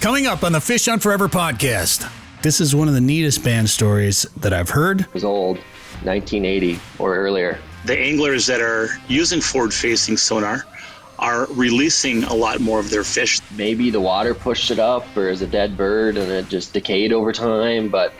Coming up on the Fish Hunt Forever podcast. This is one of the neatest band stories that I've heard. It was old, 1980 or earlier. The anglers that are using forward-facing sonar are releasing a lot more of their fish. Maybe the water pushed it up, or is a dead bird and it just decayed over time, but...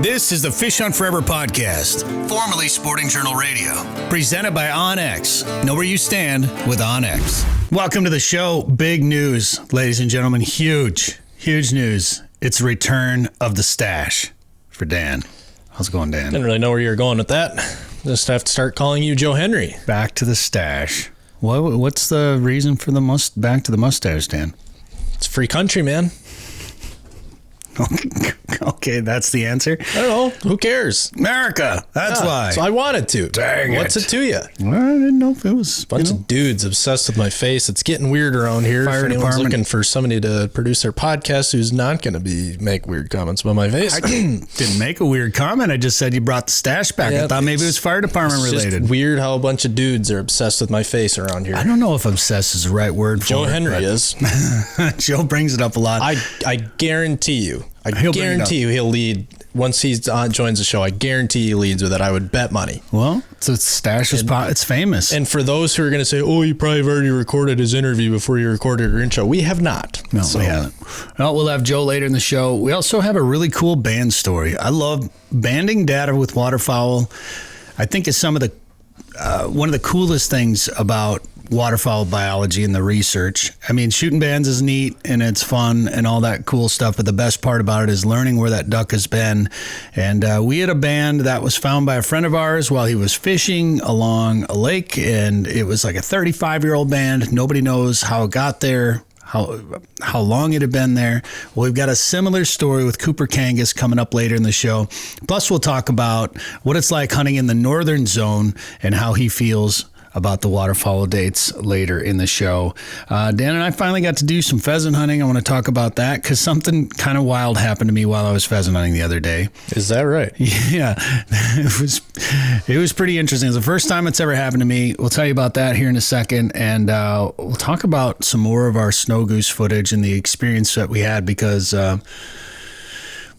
This is the Fish Hunt Forever podcast, formerly Sporting Journal Radio, presented by OnX. Know where you stand with OnX. Welcome to the show. Big news, ladies and gentlemen. Huge news. It's the return of the stash for Dan. How's it going, Dan? Didn't really know where you were going with that. Just have to start calling you Joe Henry. Back to the stash. What's the reason for the back to the mustache, Dan? It's free country, man. Okay, that's the answer. I don't know. Who cares? America. That's why. So I wanted to. Dang What's it to you? Well, I didn't know if it was... Bunch of dudes obsessed with my face. It's getting weird around here. Fire if anyone's department. looking for somebody to produce their podcast who's not going to make weird comments about my face. I didn't make a weird comment. I just said you brought the stash back. Yeah, I thought maybe it was fire department it's related. Just weird how a bunch of dudes are obsessed with my face around here. I don't know if obsessed is the right word for Joe it. Henry is. Joe brings it up a lot. I guarantee you. He'll lead once he joins the show. I guarantee he leads with it. I would bet money. Well, so stash is it's famous. And for those who are going to say, "Oh, you probably have already recorded his interview before you recorded your intro," we have not. No, we haven't. Well, we'll have Joe later in the show. We also have a really cool band story. I love banding data with waterfowl. I think it's some of the one of the coolest things about waterfowl biology and the research. I mean, shooting bands is neat and it's fun and all that cool stuff, but the best part about it is learning where that duck has been. And we had a band that was found by a friend of ours while he was fishing along a lake, and it was like a 35-year-old band. Nobody knows how it got there, how long it had been there. Well, we've got a similar story with Cooper Kangas coming up later in the show. Plus, we'll talk about what it's like hunting in the northern zone and how he feels about the waterfowl dates later in the show. Dan and I finally got to do some pheasant hunting. I want to talk about that because something kind of wild happened to me while I was pheasant hunting the other day. Is that right? Yeah, it was pretty interesting. It's the first time it's ever happened to me. We'll tell you about that here in a second, and we'll talk about some more of our snow goose footage and the experience that we had because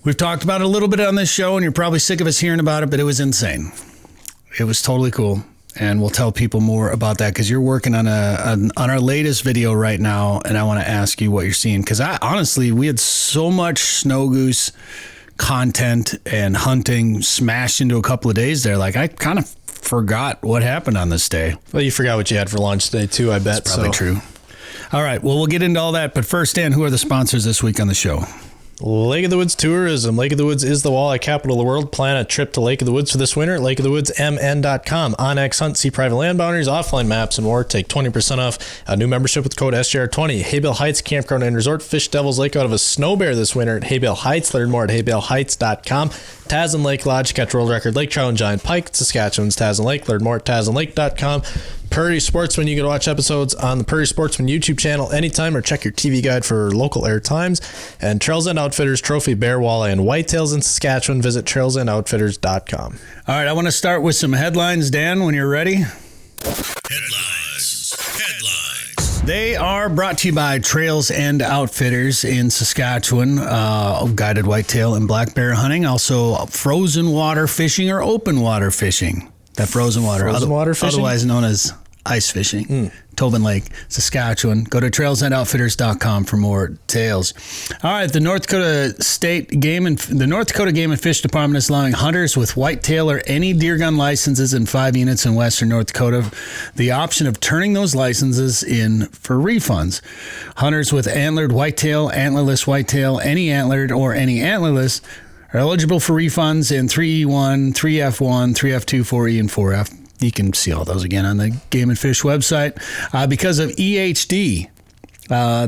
we've talked about it a little bit on this show, and you're probably sick of us hearing about it, but it was insane. It was totally cool. And we'll tell people more about that because you're working on our latest video right now, and I want to ask you what you're seeing because honestly, we had so much snow goose content and hunting smashed into a couple of days there. Like I kind of forgot what happened on this day. Well, you forgot what you had for lunch today too, I bet. That's probably true. All right, well, we'll get into all that, but first, Dan, who are the sponsors this week on the show? Lake of the Woods Tourism. Lake of the Woods is the walleye capital of the world. Plan a trip to Lake of the Woods for this winter at lakeofthewoodsmn.com. OnX Hunt, see private land boundaries, offline maps, and more. Take 20% off a new membership with code SJR20. Haybale Heights Campground and Resort. Fish Devil's Lake out of a snow bear this winter at Haybale Heights. Learn more at haybaleheights.com. Tasman Lake Lodge, catch world record lake trout and giant pike. Saskatchewan's Tasman Lake. Learn more at tasmanlake.com. Prairie Sportsman, you can watch episodes on the Prairie Sportsman YouTube channel anytime or check your TV guide for local air times. And Trails End Outfitters, trophy bear, walleye, and whitetails in Saskatchewan. Visit trailsendoutfitters.com. All right, I want to start with some headlines, Dan, when you're ready. Headlines. They are brought to you by Trails End Outfitters in Saskatchewan, guided whitetail and black bear hunting, also frozen water fishing or open water fishing. That frozen water fishing? Otherwise known as ice fishing. Tobin Lake, Saskatchewan. Go to trailsendoutfitters.com for more details. All right, the North Dakota Game and Fish Department is allowing hunters with whitetail or any deer gun licenses in 5 units in western North Dakota the option of turning those licenses in for refunds. Hunters with antlered whitetail, antlerless whitetail, any antlered or any antlerless are eligible for refunds in 3E1, 3F1, 3F2, 4E, and 4F. You can see all those again on the Game and Fish website. Because of EHD,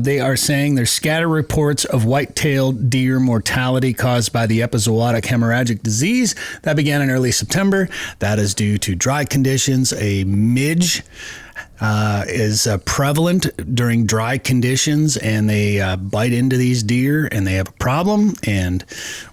they are saying there's scatter reports of white-tailed deer mortality caused by the epizootic hemorrhagic disease that began in early September. That is due to dry conditions, a midge is prevalent during dry conditions, and they bite into these deer and they have a problem, and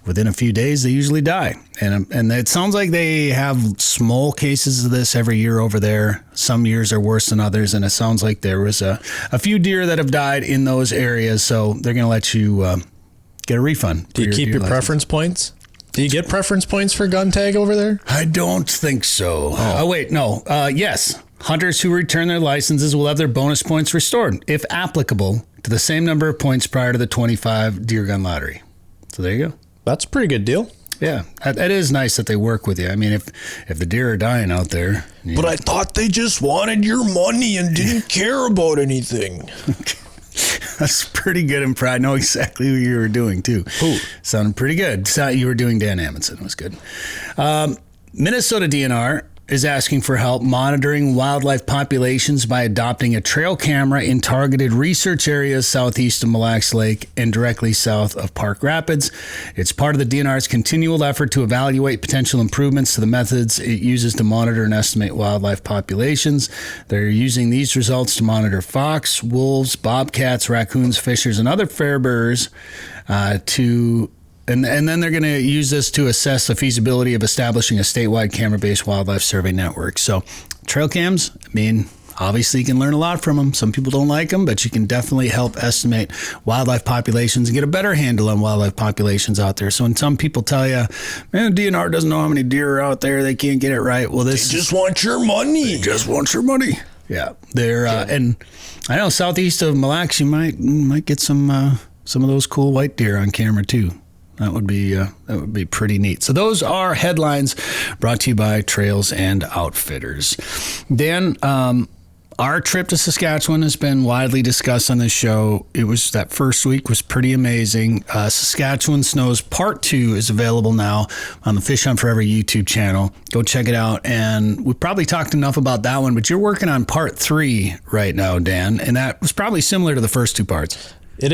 within a few days they usually die. And it sounds like they have small cases of this every year over there. Some years are worse than others, and it sounds like there was a few deer that have died in those areas, so they're going to let you get a refund. Do you keep your preference points? Do you get preference points for gun tag over there? I don't think so. Oh wait, no. Yes. Hunters who return their licenses will have their bonus points restored, if applicable, to the same number of points prior to the 25 deer gun lottery. So there you go. That's a pretty good deal. Yeah, that is nice that they work with you. I mean, if the deer are dying out there. But I thought they just wanted your money and didn't care about anything. That's pretty good and I know exactly what you were doing, too. Ooh. Sounded pretty good. You were doing Dan Amundsen. It was good. Minnesota DNR is asking for help monitoring wildlife populations by adopting a trail camera in targeted research areas southeast of Mille Lacs Lake and directly south of Park Rapids. It's part of the DNR's continual effort to evaluate potential improvements to the methods it uses to monitor and estimate wildlife populations. They're using these results to monitor fox, wolves, bobcats, raccoons, fishers, and other fare-bearers And then they're going to use this to assess the feasibility of establishing a statewide camera-based wildlife survey network. So trail cams, I mean, obviously you can learn a lot from them. Some people don't like them, but you can definitely help estimate wildlife populations and get a better handle on wildlife populations out there. So when some people tell you, man, DNR doesn't know how many deer are out there, they can't get it right. Well, they just want your money. They just want your money. Yeah. They're and I know southeast of Mille Lacs, you might get some of those cool white deer on camera too. That would be pretty neat. So those are headlines brought to you by Trails and Outfitters. Dan, our trip to Saskatchewan has been widely discussed on this show. It was that first week was pretty amazing. Saskatchewan Snows Part 2 is available now on the Fish Hunt Forever YouTube channel. Go check it out. And we probably talked enough about that one, but you're working on Part 3 right now, Dan, and that was probably similar to the first two parts. It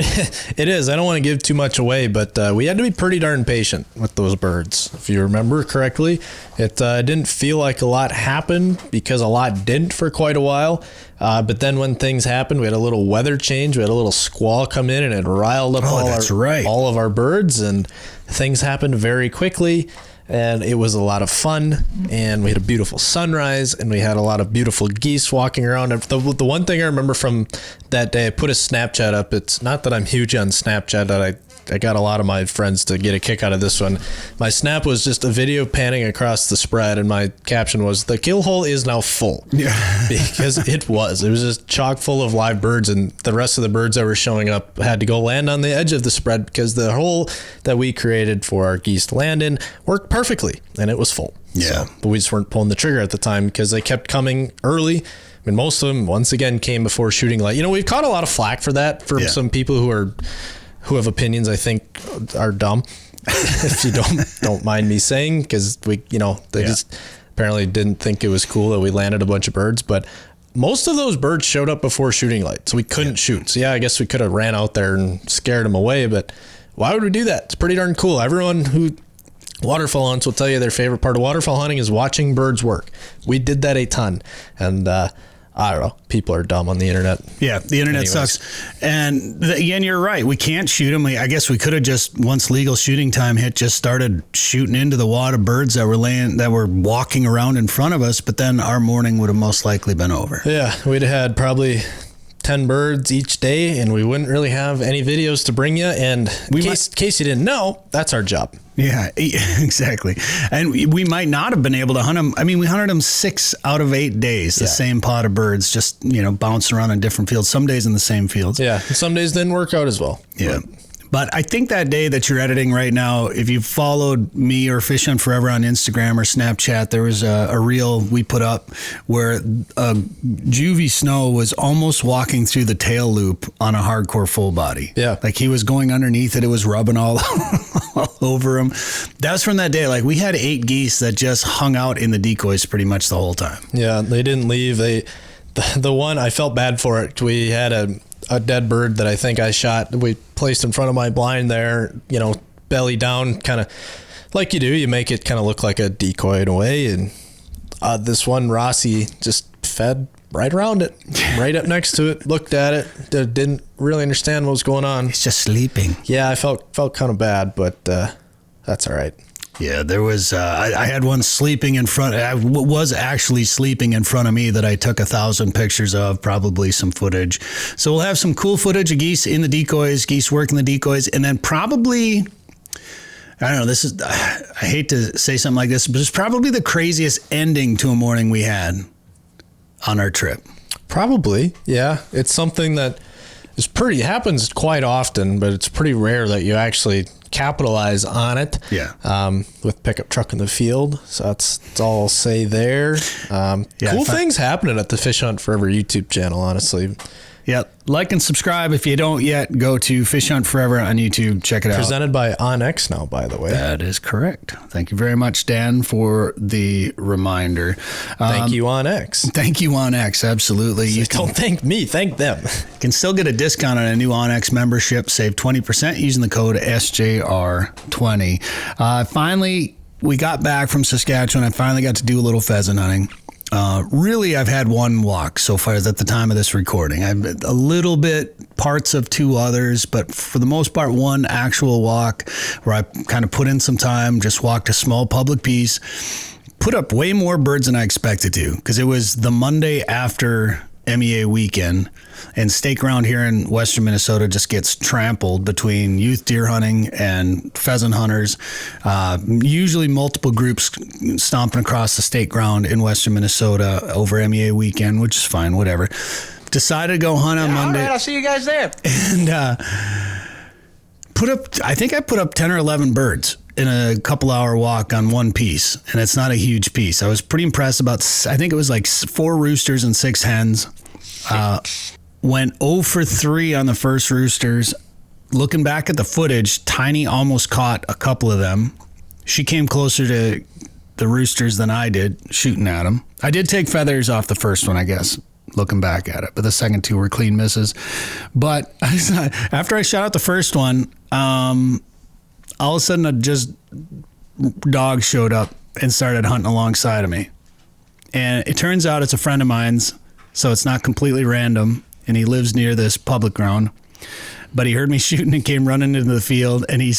is. I don't want to give too much away, but we had to be pretty darn patient with those birds. If you remember correctly, it didn't feel like a lot happened because a lot didn't for quite a while. But then when things happened, we had a little weather change. We had a little squall come in and it riled up all of our birds, and things happened very quickly. And it was a lot of fun, and we had a beautiful sunrise, and we had a lot of beautiful geese walking around. And the one thing I remember from that day, I put a Snapchat up. It's not that I'm huge on Snapchat, that I got a lot of my friends to get a kick out of this one. My snap was just a video panning across the spread, and my caption was, "The kill hole is now full." Yeah. Because it was just chock full of live birds, and the rest of the birds that were showing up had to go land on the edge of the spread because the hole that we created for our geese to land in worked perfectly, and it was full. Yeah. So, but we just weren't pulling the trigger at the time because they kept coming early. I mean, most of them, once again, came before shooting light. We've caught a lot of flack for that from some people who have opinions I think are dumb, if you don't mind me saying, because they just apparently didn't think it was cool that we landed a bunch of birds. But most of those birds showed up before shooting light, so we couldn't shoot. So I guess we could have ran out there and scared them away, but why would we do that? It's pretty darn cool. Everyone who waterfowl hunts will tell you their favorite part of waterfowl hunting is watching birds work. We did that a ton, and I don't know. People are dumb on the internet. Yeah, the internet sucks. And again, you're right. We can't shoot them. I guess we could have just, once legal shooting time hit, just started shooting into the wad of birds that were walking around in front of us. But then our morning would have most likely been over. Yeah, we'd have had probably 10 birds each day, and we wouldn't really have any videos to bring you. And in case you didn't know, that's our job. Yeah, exactly. And we might not have been able to hunt them. I mean, we hunted them 6 out of 8 days, the same pod of birds, just, bouncing around in different fields, some days in the same fields. Yeah, and some days didn't work out as well. Yeah. But I think that day that you're editing right now, if you followed me or Fish Hunt Forever on Instagram or Snapchat, there was a reel we put up where a juvie snow was almost walking through the tail loop on a hardcore full body. Yeah. Like he was going underneath it. It was rubbing all over him. That was from that day. Like we had 8 geese that just hung out in the decoys pretty much the whole time. Yeah, they didn't leave. The one, I felt bad for it. We had a dead bird that I think I shot. We placed in front of my blind there, belly down, kind of like you do. You make it kind of look like a decoy in a way. And this one Rossi just fed right around it, right up next to it, looked at it, didn't really understand what was going on. He's just sleeping. Yeah, I felt kind of bad, but that's all right. Yeah, there was, I had one sleeping in front, I was actually sleeping in front of me that I took 1,000 pictures of, probably some footage. So we'll have some cool footage of geese in the decoys, geese working the decoys, and then probably, I don't know, this is, I hate to say something like this, but it's probably the craziest ending to a morning we had on our trip. Probably, yeah. It's something that happens quite often, but it's pretty rare that you actually capitalize on it. Yeah. With pickup truck in the field. So that's all I'll say there. Cool things happening at the Fish Hunt Forever YouTube channel, honestly. Yeah. Like and subscribe if you don't yet. Go to Fish Hunt Forever on YouTube. Check it out. Presented by OnX now, by the way. That is correct. Thank you very much, Dan, for the reminder. Thank you, OnX. Thank you, OnX. Absolutely. You don't thank me. Thank them. Can still get a discount on a new OnX membership. Save 20% using the code SJR20. Finally, we got back from Saskatchewan. I finally got to do a little pheasant hunting. Really, I've had one walk so far at the time of this recording. I've a little bit parts of 2 others, but for the most part, one actual walk where I kind of put in some time, just walked a small public piece, put up way more birds than I expected to, because it was the Monday after MEA weekend, and stake ground here in western Minnesota just gets trampled between youth deer hunting and pheasant hunters. Usually multiple groups stomping across the stake ground in western Minnesota over MEA weekend, which is fine, whatever. Decided to go hunt on Monday. All right, I'll see you guys there. And I think I put up 10 or 11 birds in a couple hour walk on one piece, and it's not a huge piece. I was pretty impressed about, I think it was like 4 roosters and 6 hens. Went 0 for 3 on the first roosters. Looking back at the footage, Tiny almost caught a couple of them. She came closer to the roosters than I did, shooting at them. I did take feathers off the first one, I guess, looking back at it, but the second 2 were clean misses. But after I shot out the first one, all of a sudden, dog showed up and started hunting alongside of me. And it turns out it's a friend of mine's, so it's not completely random, and he lives near this public ground. But he heard me shooting and came running into the field, and I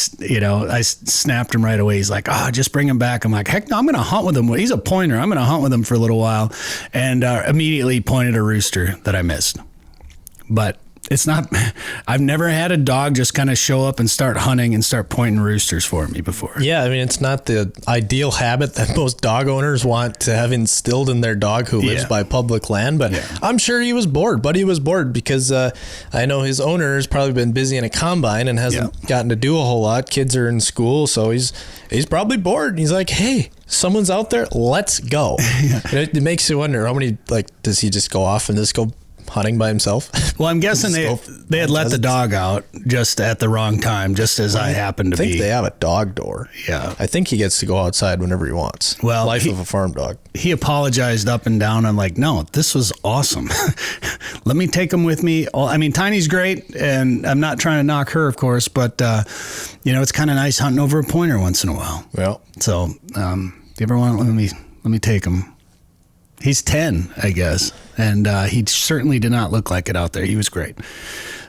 snapped him right away. He's like, just bring him back. I'm like, heck no, I'm going to hunt with him. He's a pointer. I'm going to hunt with him for a little while. And immediately pointed a rooster that I missed. But it's not, I've never had a dog just kind of show up and start hunting and start pointing roosters for me before. Yeah, I mean, it's not the ideal habit that most dog owners want to have instilled in their dog who lives by public land, but I'm sure he was bored. Buddy was bored because I know his owner has probably been busy in a combine and hasn't gotten to do a whole lot. Kids are in school, so he's probably bored. He's like, hey, someone's out there, let's go. It makes you wonder, how many, does he just go off and just go hunting by himself? Well, I'm guessing they had let the dog out just at the wrong time, just as I happened to be. I think they have a dog door. Yeah. I think he gets to go outside whenever he wants. Well, Life of a farm dog. He apologized up and down. I'm like, no, this was awesome. Let me take him with me. I mean, Tiny's great, and I'm not trying to knock her, of course, but, it's kind of nice hunting over a pointer once in a while. Well. So, if you ever want, let me take him. He's 10, I guess. And he certainly did not look like it out there. He was great.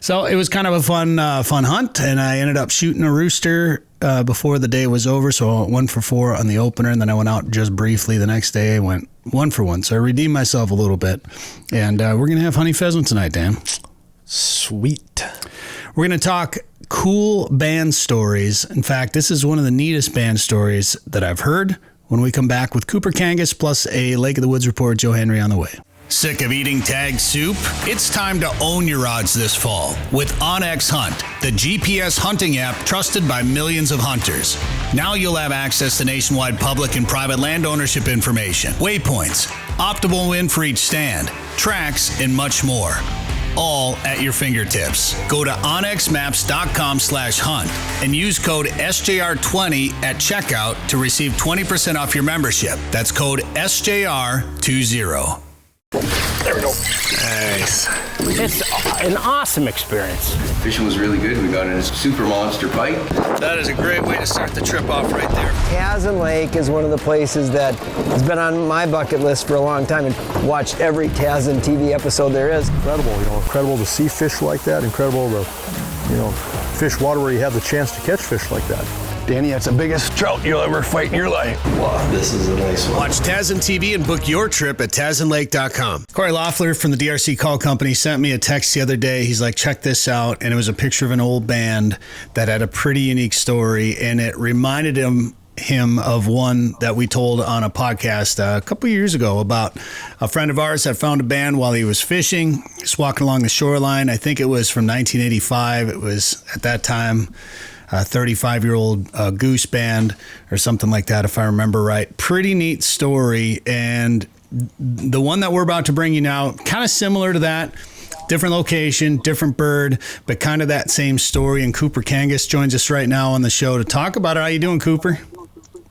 So it was kind of a fun hunt. And I ended up shooting a rooster before the day was over. So I went 1 for 4 on the opener. And then I went out just briefly the next day. I went 1 for 1. So I redeemed myself a little bit. And we're going to have honey pheasant tonight, Dan. Sweet. We're going to talk cool band stories. In fact, this is one of the neatest band stories that I've heard. When we come back with Cooper Kangas plus a Lake of the Woods report, Joe Henry on the way. Sick of eating tag soup? It's time to own your odds this fall with OnX Hunt, the GPS hunting app trusted by millions of hunters. Now you'll have access to nationwide public and private land ownership information, waypoints, optimal win for each stand, tracks, and much more. All at your fingertips. Go to onxmaps.com/hunt and use code SJR20 at checkout to receive 20% off your membership. That's code SJR20. There we go. Nice. It's an awesome experience. Fishing was really good. We got a super monster pike. That is a great way to start the trip off right there. Pheasant Lake is one of the places that has been on my bucket list for a long time, and watched every Pheasant TV episode there is. Incredible, incredible to see fish like that. Incredible to, fish water where you have the chance to catch fish like that. Danny, that's the biggest trout you'll ever fight in your life. Wow, this is a nice one. Watch Pheasant TV and book your trip at pheasantlake.com. Corey Loeffler from the DRC Call Company sent me a text the other day. He's like, check this out. And it was a picture of an old band that had a pretty unique story. And it reminded him of one that we told on a podcast a couple years ago about a friend of ours that found a band while he was fishing. He's walking along the shoreline. I think it was from 1985. It was at that time a 35-year-old goose band or something like that, if I remember right. Pretty neat story. And the one that we're about to bring you now, kind of similar to that. Different location, different bird, but kind of that same story. And Cooper Kangas joins us right now on the show to talk about it. How you doing, Cooper?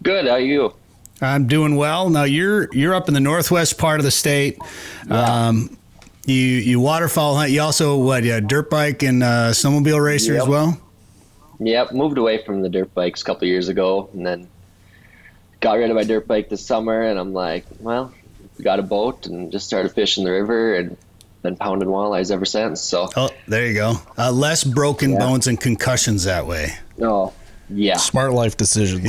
Good. How are you? I'm doing well. Now you're up in the northwest part of the state. Yeah. You waterfowl hunt. You also dirt bike and snowmobile racer as well. Yep. Moved away from the dirt bikes a couple years ago, and then got rid of my dirt bike this summer. And I'm like, well, got a boat and just started fishing the river and been pounding walleyes ever since. So there you go. Less broken bones and concussions that way. Oh. Yeah. Smart life decisions.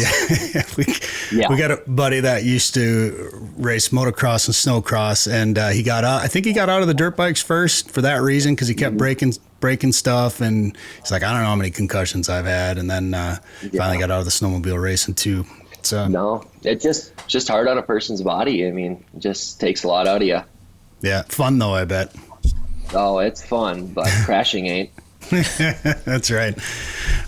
Yeah. We got a buddy that used to race motocross and snowcross, and he got out. I think he got out of the dirt bikes first for that reason, because he kept breaking stuff, and he's like, I don't know how many concussions I've had, and then finally got out of the snowmobile racing too. No, it's just hard on a person's body. I mean, it just takes a lot out of you. Yeah, fun though, I bet. Oh, it's fun, but crashing ain't. That's right.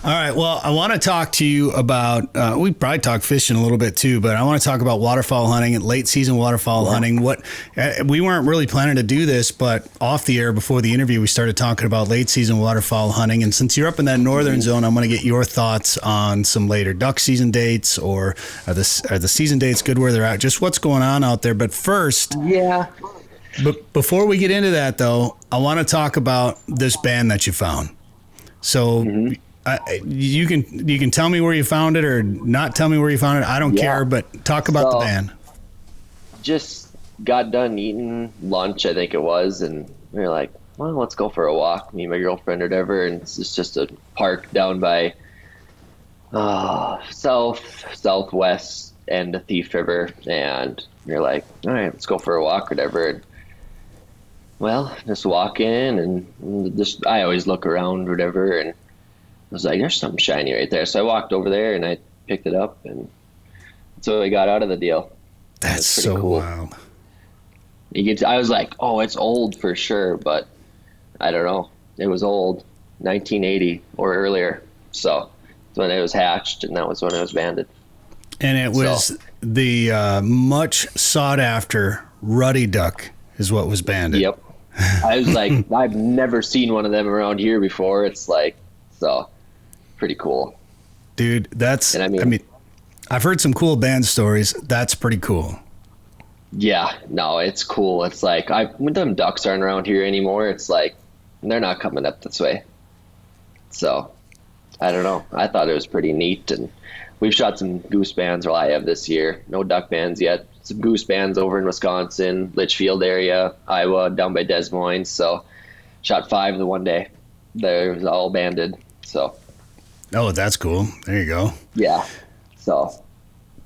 All right. Well, I want to talk to you about, we probably talk fishing a little bit too, but I want to talk about waterfowl hunting and late season waterfowl hunting. We weren't really planning to do this, but off the air before the interview, we started talking about late season waterfowl hunting. And since you're up in that northern zone, I'm going to get your thoughts on some later duck season dates, or are the season dates good where they're at? Just what's going on out there. But first, But before we get into that, though, I want to talk about this band that you found. So you can tell me where you found it or not tell me where you found it. I don't care, but talk about the band. Just got done eating lunch, I think it was, and we were like, well, let's go for a walk, me and my girlfriend or whatever. And it's just a park down by southwest end of Thief River. And we were like, all right, let's go for a walk or whatever. And, well, just walk in and just, I always look around or whatever, and I was like, there's something shiny right there. So I walked over there and I picked it up, and so I got out of the deal. That's so cool. Wild. I was like, oh, it's old for sure, but I don't know. It was old, 1980 or earlier. So that's when it was hatched, and that was when it was banded. And it was the much sought after ruddy duck is what was banded. Yep. I was like, I've never seen one of them around here before. It's like, so pretty cool. Dude, that's, I mean, I've heard some cool band stories. That's pretty cool. Yeah, no, it's cool. It's like, when them ducks aren't around here anymore, it's like, they're not coming up this way. So, I don't know. I thought it was pretty neat, and we've shot some goose bands, or I have this year. No duck bands yet. Some goose bands over in Wisconsin, Litchfield area, Iowa, down by Des Moines. So, shot 5 the one day. They was all banded. So. Oh, that's cool. There you go. Yeah. So.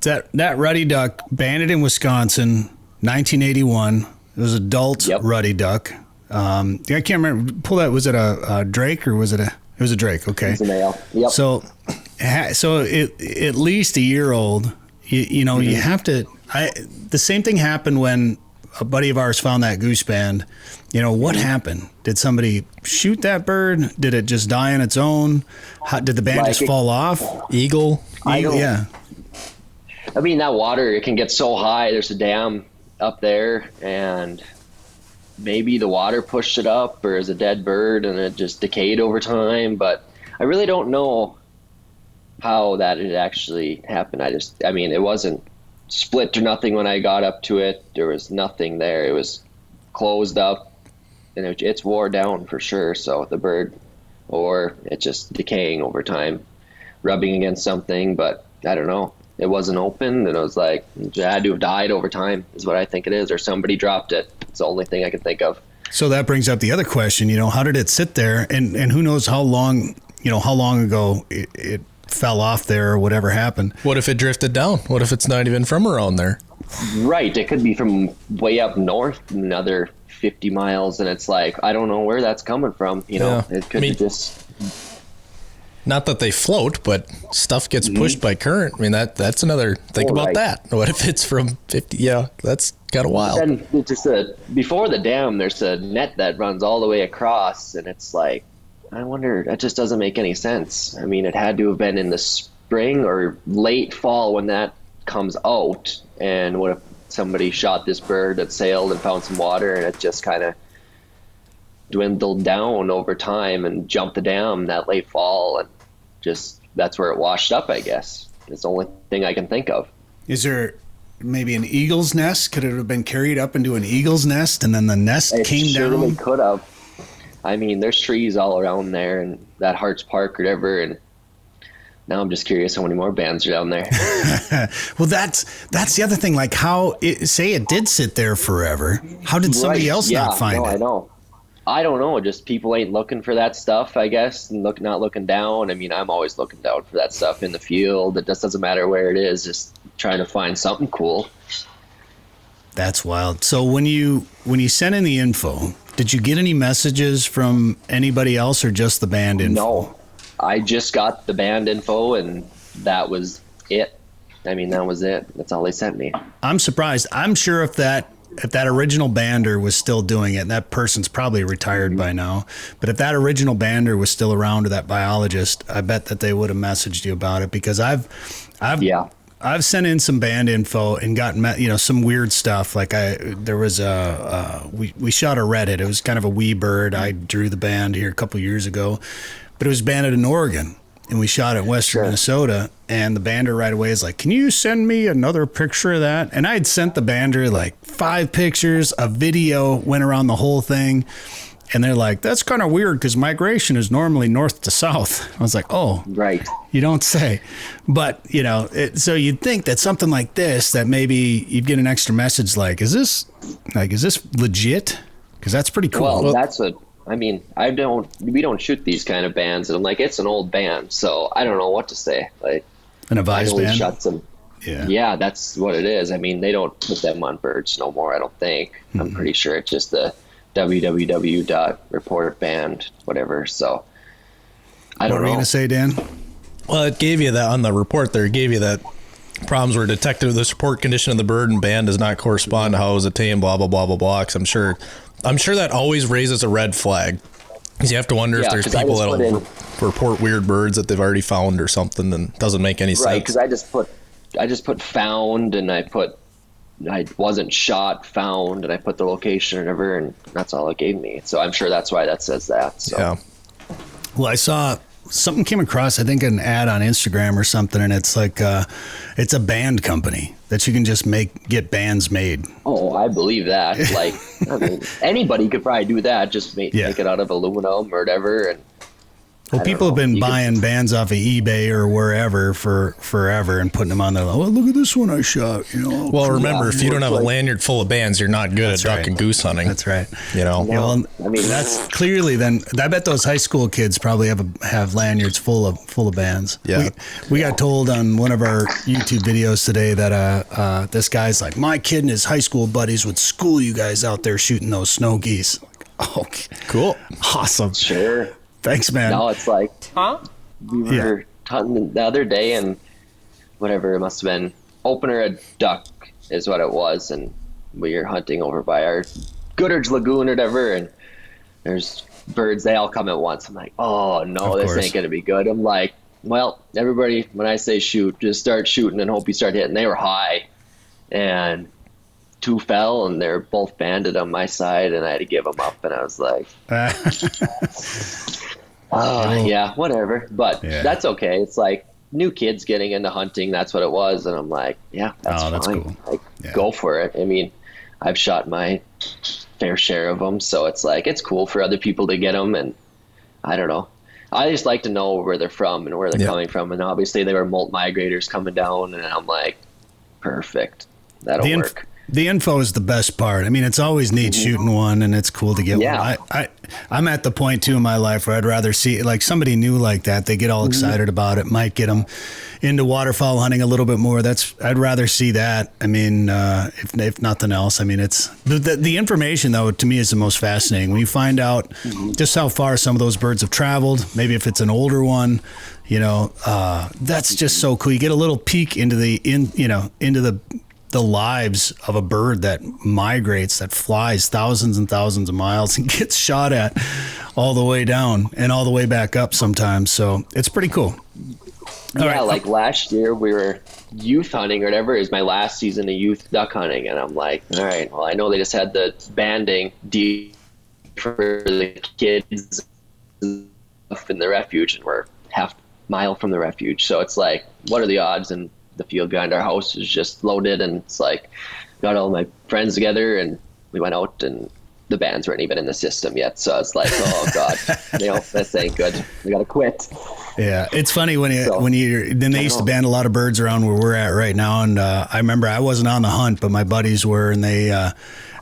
That ruddy duck banded in Wisconsin, 1981. It was adult ruddy duck. I can't remember. Pull that. Was it a drake or was it a? It was a drake. Okay. It was a male. Yep. So at least a year old. You know, you have to. The same thing happened when a buddy of ours found that goose band. You know, what happened? Did somebody shoot that bird? Did it just die on its own? Did the band just fall off? Eagle, yeah. I mean, that water, it can get so high. There's a dam up there, and maybe the water pushed it up, or is a dead bird and it just decayed over time. But I really don't know how that had actually happened. I mean, it wasn't split or nothing when I got up to it. There was nothing there. It was closed up, and it's wore down for sure. So the bird, or it's just decaying over time, rubbing against something. But I don't know. It wasn't open, and it was like it had to have died over time, is what I think it is, or somebody dropped it. It's the only thing I can think of. So that brings up the other question. How did it sit there, and who knows how long ago it fell off there or whatever happened? What if it drifted down? What if it's not even from around there? Right. It could be from way up north, another 50 miles, and it's like, I don't know where that's coming from. It could be just... Not that they float, but stuff gets pushed by current. I mean, that's another... Think about that. What if it's from 50? Yeah, that's kind of wild. And just before the dam, there's a net that runs all the way across, and it's like, I wonder, that just doesn't make any sense. I mean, it had to have been in the spring or late fall when that comes out. And what if somebody shot this bird that sailed and found some water, and it just kind of dwindled down over time and jumped the dam that late fall, and just that's where it washed up, I guess. It's the only thing I can think of. Is there maybe an eagle's nest? Could it have been carried up into an eagle's nest, and then the nest came down? It could have. I mean, there's trees all around there, and that Hart's Park or whatever, and now I'm just curious how many more bands are down there. Well, that's the other thing. Like, say it did sit there forever. How did somebody else not find it? I don't know. Just people ain't looking for that stuff, I guess, and not looking down. I mean, I'm always looking down for that stuff in the field. It just doesn't matter where it is. Just trying to find something cool. That's wild. So when you sent in the info, did you get any messages from anybody else or just the band info? No, I just got the band info, and that was it. I mean, that was it. That's all they sent me. I'm surprised. I'm sure if that original bander was still doing it, and that person's probably retired by now, but if that original bander was still around, or that biologist, I bet that they would have messaged you about it, because I've sent in some band info and gotten some weird stuff. Like there was we shot a Reddit. It was kind of a wee bird. I drew the band here a couple years ago, but it was banded in Oregon, and we shot it in western Minnesota. And the bander right away is like, "Can you send me another picture of that?" And I had sent the bander like 5 pictures, a video, went around the whole thing. And they're like, "That's kind of weird because migration is normally north to south." I was like, "Oh, right. You don't say." But, so you'd think that something like this, that maybe you'd get an extra message like, is this legit? Because that's pretty cool. Well, that's what, I mean, we don't shoot these kind of bands. And I'm like, it's an old band, so I don't know what to say. Like, an advised band? Shot some. Yeah, that's what it is. I mean, they don't put them on birds no more, I don't think. Mm-hmm. I'm pretty sure it's just the www.reportband, whatever. So I don't know. What were you going to say, Dan? Well, it gave you that on the report there. It gave you that problems were detected with this report condition of the bird and band does not correspond to how it was attained, blah, blah, blah, blah, blah. Because I'm sure that always raises a red flag. Because you have to wonder if there's people that'll report weird birds that they've already found or something, and it doesn't make any sense. Right, because I just put found, and I wasn't shot, found, and I put the location or whatever, and that's all it gave me. So I'm sure that's why that says that. So. Yeah. Well, I saw something came across, I think an ad on Instagram or something, and it's like it's a band company that you can just get bands made. Oh, I believe that. Like, I mean, anybody could probably do that. Just make it out of aluminum or whatever, and. Well, people have been buying bands off of eBay or wherever for forever and putting them on there. Like, "Oh, look at this one I shot." Well, remember, if you don't have a lanyard full of bands, you're not good at duck and goose hunting. That's right. Well, I mean, that's clearly then. I bet those high school kids probably have lanyards full of bands. Yeah. We got told on one of our YouTube videos today that this guy's like, "My kid and his high school buddies would school you guys out there shooting those snow geese." Like, okay, cool, awesome, sure. Thanks, man. No, it's like, we were hunting the other day, and whatever, it must have been opener a duck is what it was, and we were hunting over by our Goodrich Lagoon or whatever, and there's birds, they all come at once. I'm like, oh no, this ain't gonna be good. I'm like, well, everybody, when I say shoot, just start shooting and hope you start hitting. They were high, and 2 fell, and they're both banded on my side, and I had to give them up, and I was like, yeah, whatever. But that's okay. It's like new kids getting into hunting. That's what it was. And I'm like, yeah, that's fine. Cool. Like, go for it. I mean, I've shot my fair share of them. So it's like, it's cool for other people to get them. And I don't know. I just like to know where they're from and where they're coming from. And obviously they were molt migrators coming down, and I'm like, perfect. That'll work. The info is the best part. I mean, it's always neat shooting one, and it's cool to get one. I'm at the point too in my life where I'd rather see like somebody new like that. They get all excited about it. Might get them into waterfowl hunting a little bit more. I'd rather see that. I mean, if nothing else, I mean, it's the information though, to me, is the most fascinating when you find out just how far some of those birds have traveled. Maybe if it's an older one, you know, that's just so cool. You get a little peek into the lives of a bird that migrates, that flies thousands and thousands of miles and gets shot at all the way down and all the way back up sometimes. So it's pretty cool. Like last year we were youth hunting or whatever. It was my last season of youth duck hunting, and I'm like, all right, well, I know they just had the banding deal for the kids in the refuge, and we're half mile from the refuge. So it's like, what are the odds? And the field behind our house is just loaded, and it's like, got all my friends together, and we went out, and the bands weren't even in the system yet. So it's like, oh God, this ain't good. We gotta quit. Yeah, it's funny when they used to ban a lot of birds around where we're at right now, and I remember I wasn't on the hunt, but my buddies were, and they, I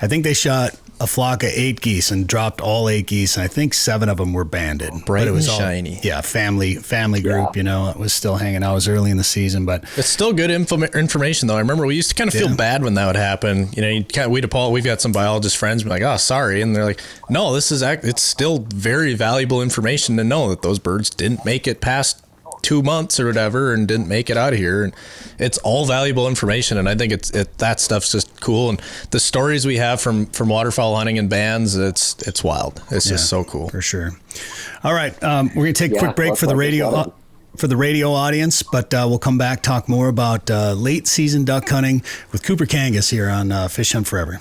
think they shot a flock of 8 geese and dropped all 8 geese, and I think 7 of them were banded. Bright but it was and shiny. Yeah, family group. You know, it was still hanging out. It was early in the season, but it's still good information though. I remember we used to kind of feel bad when that would happen. You know, we've got some biologist friends be like, oh, sorry, and they're like, no, it's still very valuable information to know that those birds didn't make it past 2 months or whatever and didn't make it out of here, and it's all valuable information. And I think that stuff's just cool, and the stories we have from waterfowl hunting and bands, it's wild. It's just so cool for sure. All right, we're gonna take a quick break for the radio audience, but we'll come back, talk more about late season duck hunting with Cooper Kangas here on Fish Hunt Forever.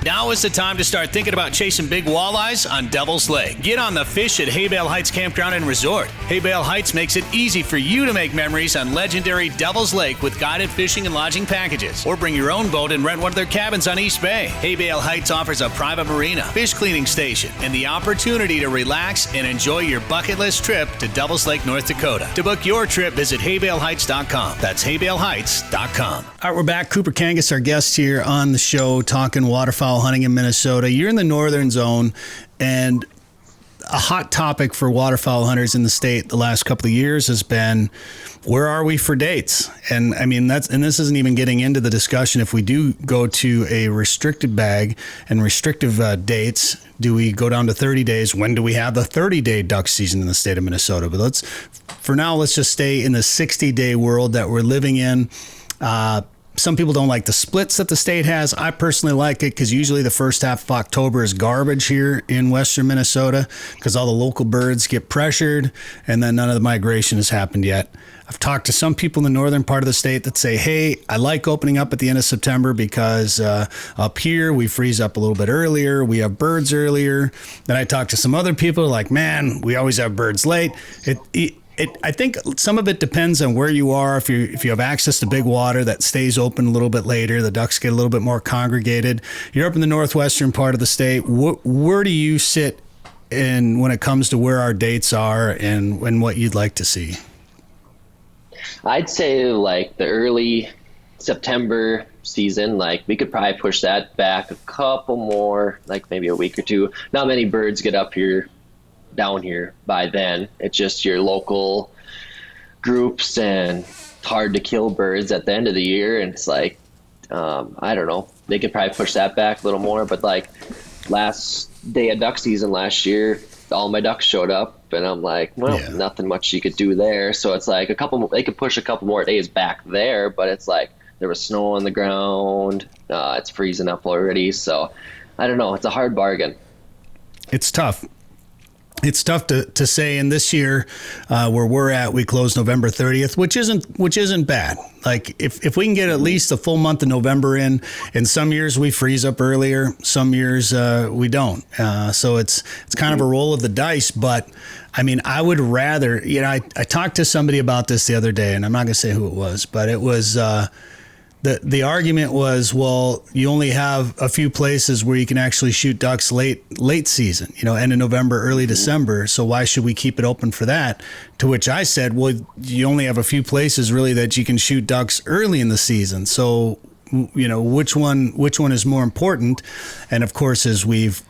Now is the time to start thinking about chasing big walleyes on Devil's Lake. Get on the fish at Haybale Heights Campground and Resort. Haybale Heights makes it easy for you to make memories on legendary Devil's Lake with guided fishing and lodging packages. Or bring your own boat and rent one of their cabins on East Bay. Haybale Heights offers a private marina, fish cleaning station, and the opportunity to relax and enjoy your bucket list trip to Devil's Lake, North Dakota. To book your trip, visit haybaleheights.com. That's haybaleheights.com. All right, we're back. Cooper Kangas, our guest here on the show, talking waterfowl hunting in Minnesota. You're in the northern zone, and a hot topic for waterfowl hunters in the state the last couple of years has been, where are we for dates? And I mean, this isn't even getting into the discussion. If we do go to a restricted bag and restrictive dates, do we go down to 30 days? When do we have the 30-day duck season in the state of Minnesota? But let's just stay in the 60-day world that we're living in. Some people don't like the splits that the state has. I personally like it because usually the first half of October is garbage here in western Minnesota because all the local birds get pressured, and then none of the migration has happened yet. I've talked to some people in the northern part of the state that say, hey, I like opening up at the end of September because up here we freeze up a little bit earlier. We have birds earlier. Then I talked to some other people like, man, we always have birds late. I think some of it depends on where you are. If you have access to big water that stays open a little bit later, the ducks get a little bit more congregated. You're up in the northwestern part of the state. Where do you sit when it comes to where our dates are and what you'd like to see? I'd say like the early September season, like we could probably push that back a couple more, like maybe a week or two. Not many birds get up here down here by then. It's just your local groups and hard to kill birds at the end of the year, and it's like I don't know, they could probably push that back a little more. But like last day of duck season last year, all my ducks showed up, and I'm like, well, nothing much you could do there. So it's like they could push a couple more days back there, but it's like there was snow on the ground, it's freezing up already, so I don't know, it's a hard bargain. It's tough. It's tough to say. And this year, where we're at, we close November 30th, which isn't bad. Like if we can get at least a full month of November in some years we freeze up earlier, some years we don't. So it's kind of a roll of the dice. But I mean, I would rather, I talked to somebody about this the other day, and I'm not going to say who it was, but it was the argument was, well, you only have a few places where you can actually shoot ducks late season, end of November, early December. So why should we keep it open for that? To which I said, well, you only have a few places really that you can shoot ducks early in the season. So, which one is more important? And of course, as we've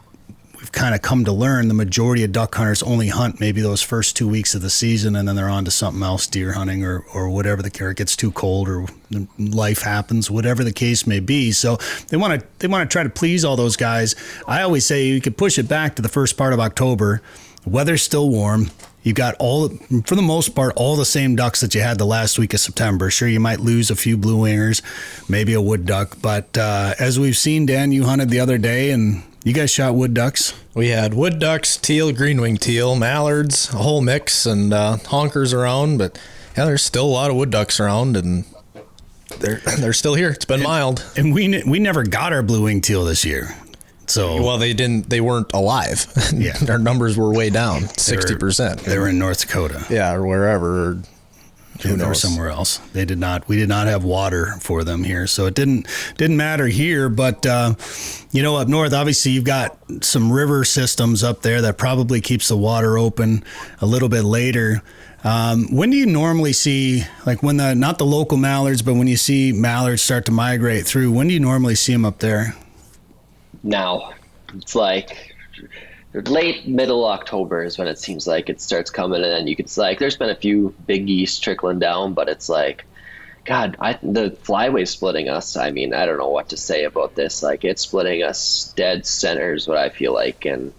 kind of come to learn, the majority of duck hunters only hunt maybe those first 2 weeks of the season, and then they're on to something else, deer hunting or whatever or it gets too cold or life happens, whatever the case may be. So they want to try to please all those guys. I always say you could push it back to the first part of October. The weather's still warm. You got for the most part, all the same ducks that you had the last week of September. Sure, you might lose a few blue wingers, maybe a wood duck, but as we've seen, Dan, you hunted the other day, and you guys shot wood ducks? We had wood ducks, teal, green-winged teal, mallards, a whole mix, and honkers around. But yeah, there's still a lot of wood ducks around, and they're still here. It's been mild. And we never got our blue-winged teal this year. So well, they weren't alive. Yeah, our numbers were way down, 60%. They were in North Dakota. Yeah, or wherever. Or they were somewhere else. We did not have water for them here, so it didn't matter here. But up north, obviously you've got some river systems up there that probably keeps the water open a little bit later. When do you normally see, like when not the local mallards, but when you see mallards start to migrate through? When do you normally see them up there? Now, it's like late middle October is when it seems like it starts coming, and then it's like there's been a few big geese trickling down, but it's like, God, the flyway's splitting us. I mean, I don't know what to say about this. Like, it's splitting us dead center is what I feel like, and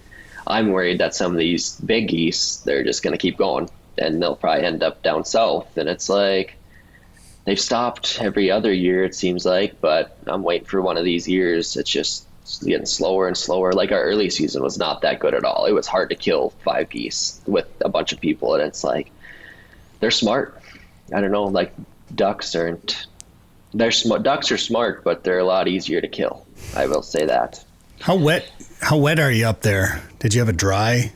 I'm worried that some of these big geese, they're just going to keep going, and they'll probably end up down south. And it's like they've stopped every other year, it seems like, but I'm waiting for one of these years. It's just getting slower and slower. Like, our early season was not that good at all. It was hard to kill 5 geese with a bunch of people, and it's like they're smart. I don't know, like ducks are smart, but they're a lot easier to kill. I will say that. How wet are you up there? Did you have a dry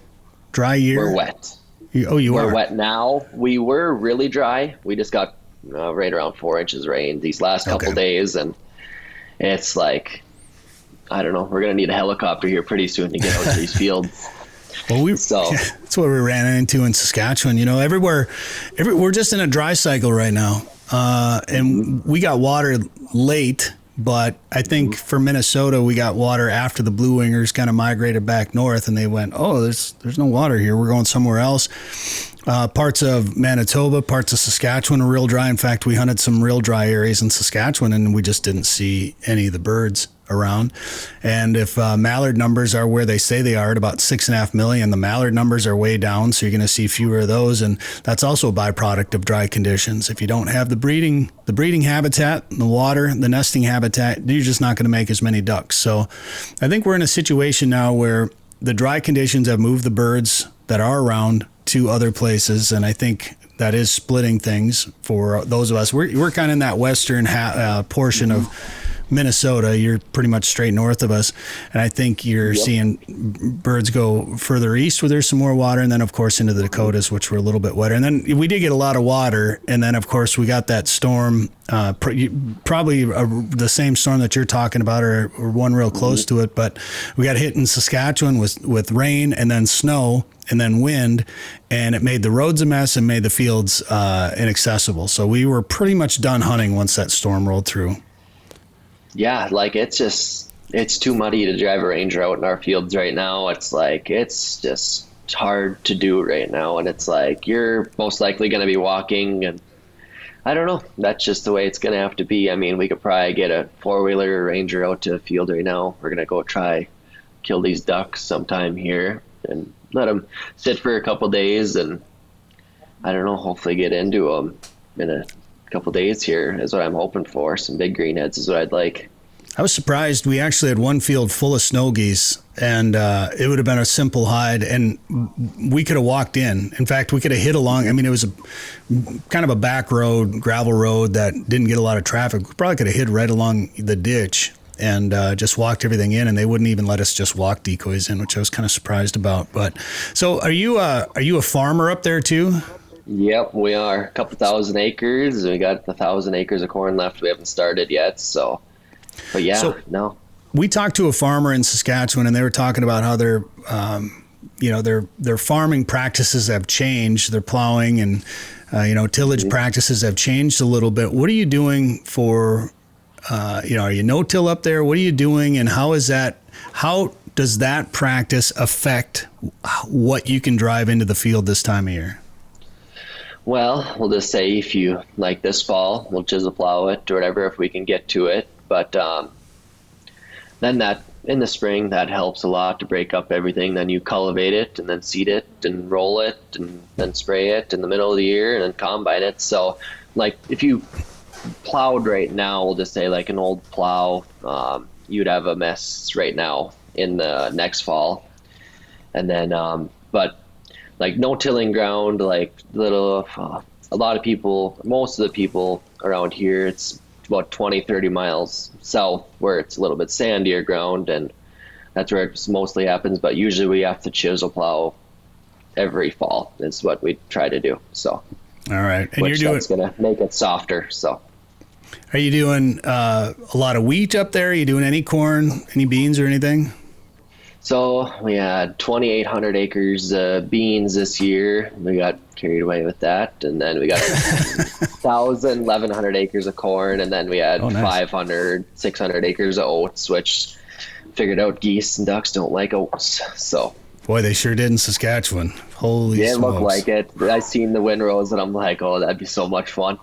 year? We're wet. We're wet now. We were really dry. We just got right around 4 inches rain these last couple days, and it's like, I don't know. We're going to need a helicopter here pretty soon to get out to these fields. Well, that's what we ran into in Saskatchewan. Everywhere, we're just in a dry cycle right now. And we got water late, but I think for Minnesota, we got water after the blue wingers kind of migrated back north, and they went, oh, there's no water here. We're going somewhere else. Parts of Manitoba, parts of Saskatchewan are real dry. In fact, we hunted some real dry areas in Saskatchewan, and we just didn't see any of the birds around. And if mallard numbers are where they say they are at about 6.5 million, the mallard numbers are way down, so you're going to see fewer of those, and that's also a byproduct of dry conditions. If you don't have the breeding habitat, the water, the nesting habitat, you're just not going to make as many ducks. So I think we're in a situation now where the dry conditions have moved the birds that are around to other places, and I think that is splitting things for those of us. We're kind of in that western portion of Minnesota. You're pretty much straight north of us, and I think you're seeing birds go further east where there's some more water, and then of course into the Dakotas, which were a little bit wetter. And then we did get a lot of water, and then of course we got that storm, probably the same storm that you're talking about, or one real close to it, but we got hit in Saskatchewan with rain and then snow and then wind, and it made the roads a mess and made the fields inaccessible. So we were pretty much done hunting once that storm rolled through. Yeah, like it's too muddy to drive a ranger out in our fields right now. It's like, it's just hard to do right now. And it's like, you're most likely going to be walking, and I don't know. That's just the way it's going to have to be. I mean, we could probably get a 4-wheeler ranger out to a field right now. We're going to go try kill these ducks sometime here and let them sit for a couple days, and I don't know, hopefully get into them in a couple days here is what I'm hoping for. Some big greenheads is what I'd like. I was surprised. We actually had one field full of snow geese, and it would have been a simple hide, and we could have walked in. In fact, we could have hit along. I mean, it was kind of a back road, gravel road that didn't get a lot of traffic. We probably could have hid right along the ditch and just walked everything in, and they wouldn't even let us just walk decoys in, which I was kind of surprised about. But so are you a farmer up there too? Yep, we are. A couple thousand acres. We got 1,000 acres of corn left. We haven't started yet. So, but yeah, no. We talked to a farmer in Saskatchewan, and they were talking about how their farming practices have changed. Their plowing and tillage practices have changed a little bit. What are you doing for? Are you no-till up there? What are you doing, and how does that practice affect what you can drive into the field this time of year? Well, we'll just say if you like this fall, we'll chisel plow it or whatever if we can get to it. But then that in the spring, that helps a lot to break up everything. Then you cultivate it and then seed it and roll it and then spray it in the middle of the year and then combine it. So like if you plowed right now, we'll just say like an old plow, you'd have a mess right now in the next fall. And then, but like no tilling ground, like a lot of people, most of the people around here, it's about 20-30 miles south where it's a little bit sandier ground, and that's where it mostly happens. But usually we have to chisel plow every fall is what we try to do. So all right, and that's gonna make it softer. So are you doing a lot of wheat up there? Are you doing any corn, any beans or anything? So we had 2,800 acres beans this year. We got carried away with that. And then we got 1,100 acres of corn. And then we had 500, 600 acres of oats, which figured out geese and ducks don't like oats. So boy, they sure did in Saskatchewan. Holy smokes. It looked like it. I seen the windrows and I'm like, oh, that'd be so much fun.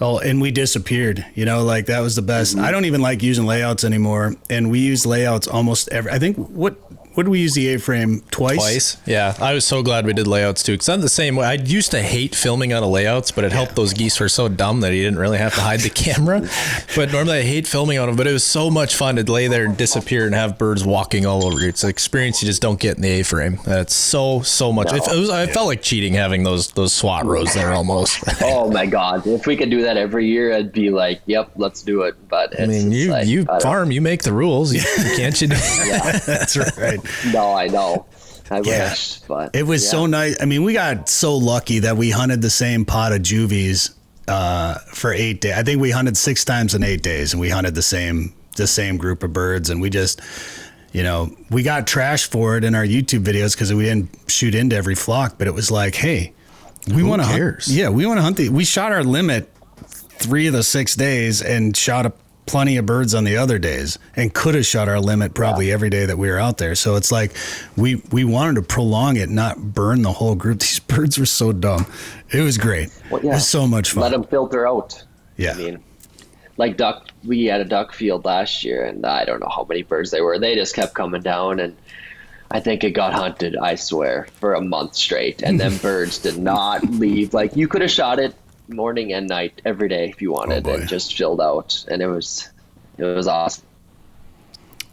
Oh, and we disappeared, like that was the best. I don't even like using layouts anymore. And we use layouts almost I think, what did we use the A-frame twice? Yeah. I was so glad we did layouts too. Because I'm the same way. I used to hate filming out of layouts, but it helped. Those geese were so dumb that you didn't really have to hide the camera. But normally I hate filming out of them, but it was so much fun to lay there and disappear and have birds walking all over you. It's an experience you just don't get in the A-frame. That's so much. No. I felt like cheating having those SWAT rows there almost. Oh my God. If we could do that every year, I'd be like, yep, let's do it. But I mean, you farm, you make the rules. Can't you do Yeah, that's right. No, I know. I wish, but it was so nice. I mean, we got so lucky that we hunted the same pot of juvies for 8 days. I think we hunted 6 times in 8 days, and we hunted the same group of birds. And we just, we got trashed for it in our YouTube videos because we didn't shoot into every flock. But it was like, hey, we want to hunt. Yeah, we want to hunt. We shot our limit 3 of the 6 days and shot plenty of birds on the other days, and could have shot our limit probably every day that we were out there. So it's like we wanted to prolong it, not burn the whole group. These birds were so dumb. It was great. It was so much fun. Let them filter out. Yeah. I mean, like duck, we had a duck field last year, and I don't know how many birds they were. They just kept coming down, and I think it got hunted, I swear, for a month straight. And them birds did not leave. Like, you could have shot it morning and night every day if you wanted, and just filled out, and it was awesome.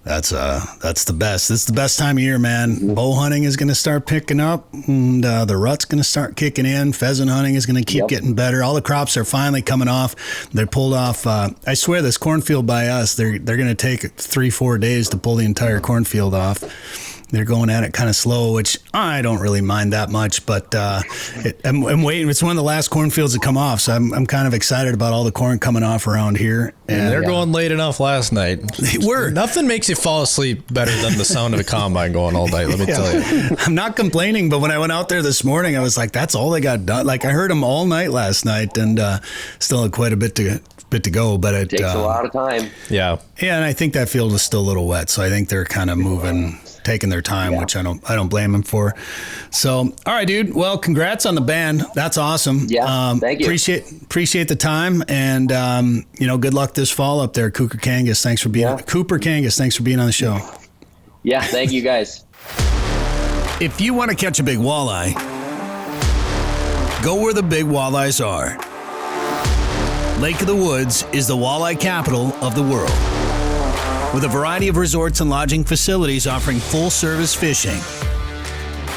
That's the best. It's the best time of year, man. Bow hunting is going to start picking up, and the rut's going to start kicking in. Pheasant hunting is going to keep getting better. All the crops are finally coming off. They're pulled off. I swear, this cornfield by us, they're going to take 3-4 days to pull the entire cornfield off. They're going at it kind of slow, which I don't really mind that much, but I'm waiting. It's one of the last cornfields to come off, so I'm kind of excited about all the corn coming off around here. And they're going late enough last night. They were. Nothing makes you fall asleep better than the sound of a combine going all night, let me tell you. I'm not complaining, but when I went out there this morning, I was like, that's all they got done. Like, I heard them all night last night, and still had quite a bit to go, but it takes a lot of time. Yeah, and I think that field was still a little wet, so I think they're kind of moving, taking their time, which I don't blame them for. So, all right, dude. Well, congrats on the band. That's awesome. Yeah, thank you. Appreciate the time, and good luck this fall up there, Cooper Kangas. Thanks for being on the show. Yeah, thank you guys. If you want to catch a big walleye, go where the big walleyes are. Lake of the Woods is the walleye capital of the world, with a variety of resorts and lodging facilities offering full-service fishing.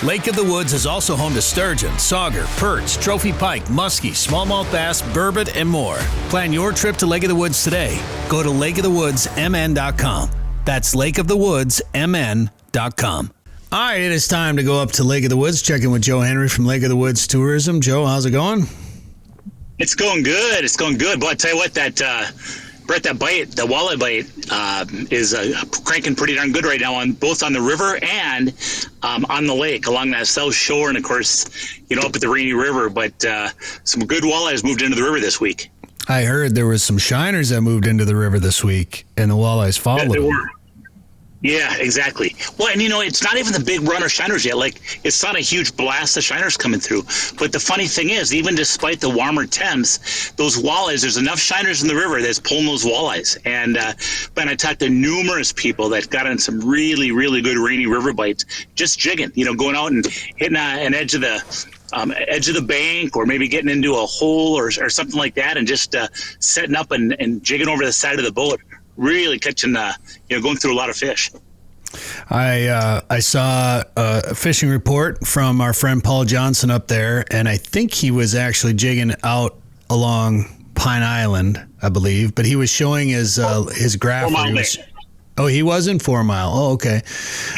Lake of the Woods is also home to sturgeon, sauger, perch, trophy pike, muskie, smallmouth bass, burbot, and more. Plan your trip to Lake of the Woods today. Go to lakeofthewoodsmn.com. That's lakeofthewoodsmn.com. All right, it is time to go up to Lake of the Woods, check in with Joe Henry from Lake of the Woods Tourism. Joe, how's it going? It's going good. It's going good. But I tell you what, that Bret, that bite, the walleye bite, is cranking pretty darn good right now on both on the river and on the lake along that south shore, and of course, up at the Rainy River. But some good walleyes moved into the river this week. I heard there was some shiners that moved into the river this week, and the walleyes followed them. Yeah, exactly. Well, and it's not even the big run of shiners yet. Like, it's not a huge blast of shiners coming through. But the funny thing is, even despite the warmer temps, those walleyes, there's enough shiners in the river that's pulling those walleyes. And Ben, I talked to numerous people that got on some really, really good Rainy River bites, just jigging, going out and hitting an edge of the bank, or maybe getting into a hole or something like that, and just setting up and jigging over the side of the boat. Really catching, going through a lot of fish. I saw a fishing report from our friend Paul Johnson up there, and I think he was actually jigging out along Pine Island, I believe, but he was showing his graph. 4 Mile He was in 4 Mile. Oh, okay.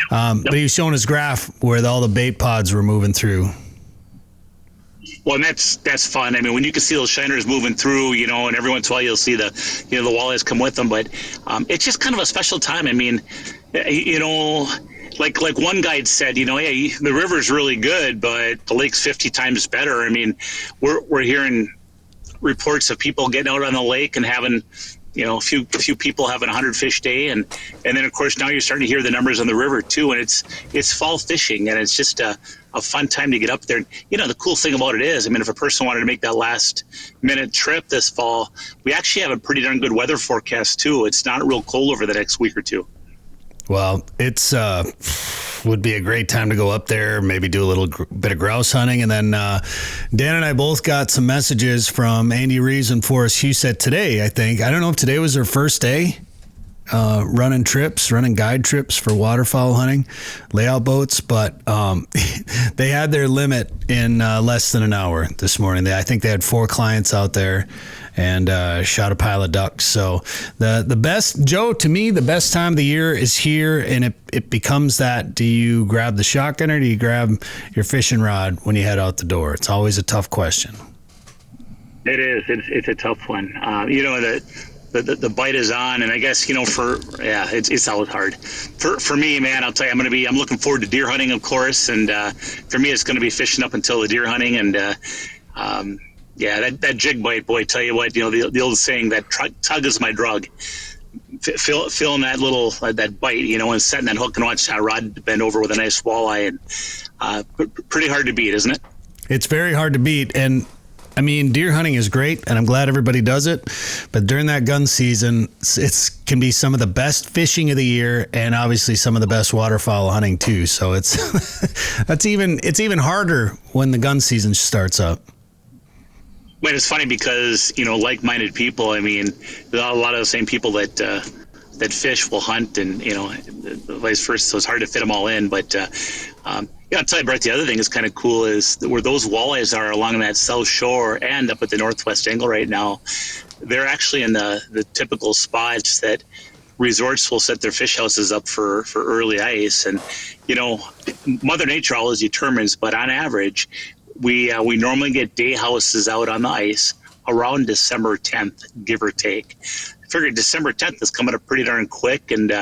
But he was showing his graph where all the bait pods were moving through. Well, and that's fun. I mean, when you can see those shiners moving through, and every once in a while you'll see the walleyes come with them. But it's just kind of a special time. I mean, like one guide said, hey, the river's really good, but the lake's 50 times better. I mean, we're hearing reports of people getting out on the lake and having, a few people having 100 fish day, and then of course now you're starting to hear the numbers on the river too, and it's fall fishing, and it's just a fun time to get up there. The cool thing about it is, I mean, if a person wanted to make that last minute trip this fall, we actually have a pretty darn good weather forecast too. It's not real cold over the next week or two. Well, it's would be a great time to go up there, maybe do a little bit of grouse hunting. And then Dan and I both got some messages from Andy Reeves and Forrest Husett today, I think. I don't know if today was their first day running guide trips for waterfowl hunting, layout boats, but they had their limit in less than an hour this morning. I think they had 4 clients out there and shot a pile of ducks. So the best, Joe, to me, the best time of the year is here, and it becomes that, do you grab the shotgun or do you grab your fishing rod when you head out the door? It's always a tough question. It is. It's a tough one. The bite is on, and I guess it's always hard. For me, man, I'll tell you, I'm looking forward to deer hunting, of course, and for me, it's going to be fishing up until the deer hunting, and that jig bite, boy, tell you what, the old saying that tug is my drug. Feeling that little that bite, and setting that hook and watch that rod bend over with a nice walleye, and pretty hard to beat, isn't it? It's very hard to beat, and I mean, deer hunting is great, and I'm glad everybody does it. But during that gun season, it can be some of the best fishing of the year, and obviously some of the best waterfowl hunting too. So it's it's even harder when the gun season starts up. Well, it's funny because like-minded people. I mean, a lot of the same people that fish will hunt, and vice versa. So it's hard to fit them all in, but. I'll tell you, Bret, the other thing is kind of cool is where those walleyes are along that south shore and up at the northwest angle right now, they're actually in the typical spots that resorts will set their fish houses up for early ice. And, Mother Nature always determines, but on average, we normally get day houses out on the ice around December 10th, give or take. I figured December 10th is coming up pretty darn quick, and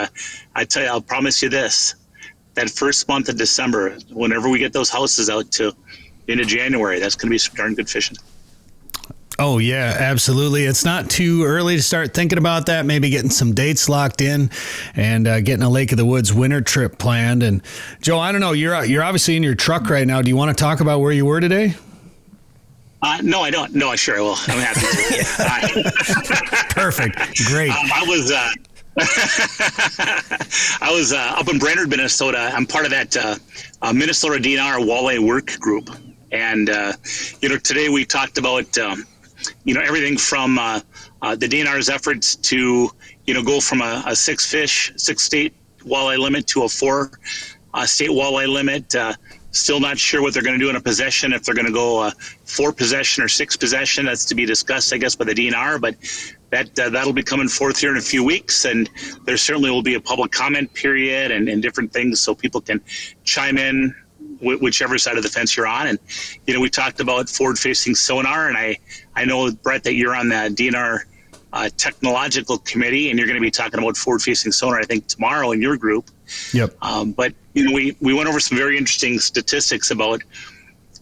I tell you, I'll promise you this. That first month of December, whenever we get those houses out to into January, that's going to be some darn good fishing. Oh, yeah, absolutely. It's not too early to start thinking about that, maybe getting some dates locked in and getting a Lake of the Woods winter trip planned. And, Joe, I don't know, you're obviously in your truck right now. Do you want to talk about where you were today? No, I don't. No, sure I will. I'm happy to. Perfect. Great. I was up in Brainerd, Minnesota. I'm part of that Minnesota DNR walleye work group. And, today we talked about, everything from the DNR's efforts to, go from a 6 state walleye limit to a 4 state walleye limit. Still not sure what they're going to do in a possession, if they're going to go 4 possession or 6 possession. That's to be discussed, I guess, by the DNR. But that'll be coming forth here in a few weeks, and there certainly will be a public comment period and different things so people can chime in whichever side of the fence you're on. And we talked about forward-facing sonar, and I know, Bret, that you're on the DNR technological committee, and you're going to be talking about forward-facing sonar, I think, tomorrow in your group. Yep. But we went over some very interesting statistics about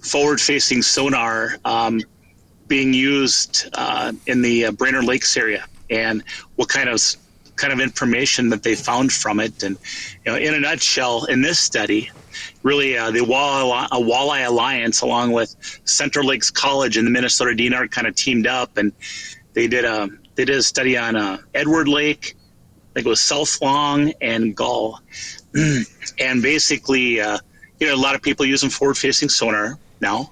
forward-facing sonar being used in the Brainerd Lakes area, and what kind of information that they found from it. And in a nutshell, in this study, really the Walleye Alliance, along with Central Lakes College and the Minnesota DNR, kind of teamed up, and they did a study on Edward Lake, I think it was South Long, and Gull. And basically, a lot of people using forward-facing sonar now.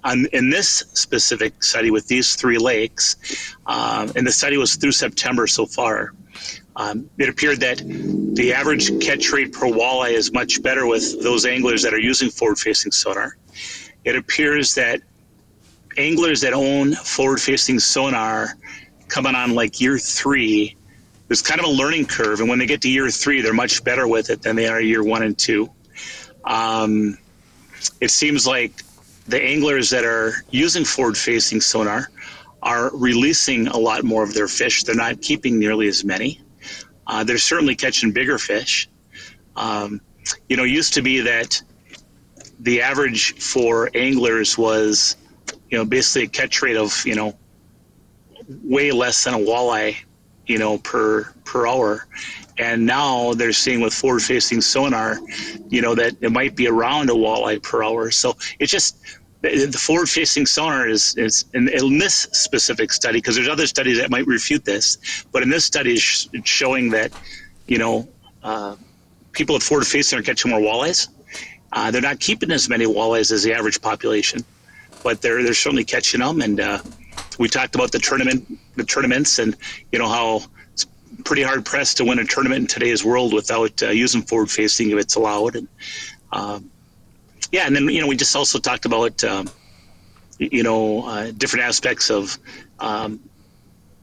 In this specific study with these 3 lakes, and the study was through September so far, it appeared that the average catch rate per walleye is much better with those anglers that are using forward-facing sonar. It appears that anglers that own forward-facing sonar coming on like year 3, there's kind of a learning curve, and when they get to year 3, they're much better with it than they are year 1 and 2. It seems like the anglers that are using forward-facing sonar are releasing a lot more of their fish. They're not keeping nearly as many. They're certainly catching bigger fish. Used to be that the average for anglers was, basically a catch rate of, way less than a walleye, per hour. And now they're seeing with forward-facing sonar, that it might be around a walleye per hour. So it's just the forward-facing sonar is in this specific study, because there's other studies that might refute this, but in this study it's showing that, people at forward-facing are catching more walleyes. They're not keeping as many walleyes as the average population, but they're certainly catching them. And we talked about the tournaments, and how it's pretty hard pressed to win a tournament in today's world without using forward-facing if it's allowed. And and then we just also talked about different aspects of